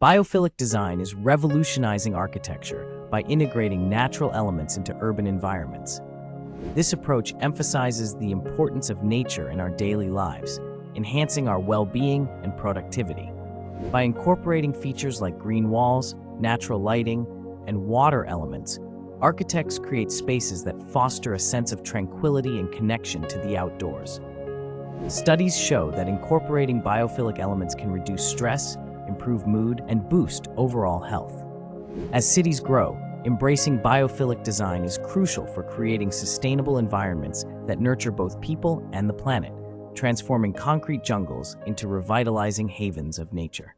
Biophilic design is revolutionizing architecture by integrating natural elements into urban environments. This approach emphasizes the importance of nature in our daily lives, enhancing our well-being and productivity. By incorporating features like green walls, natural lighting, and water elements, architects create spaces that foster a sense of tranquility and connection to the outdoors. Studies show that incorporating biophilic elements can reduce stress, improve mood, and boost overall health. As cities grow, embracing biophilic design is crucial for creating sustainable environments that nurture both people and the planet, transforming concrete jungles into revitalizing havens of nature.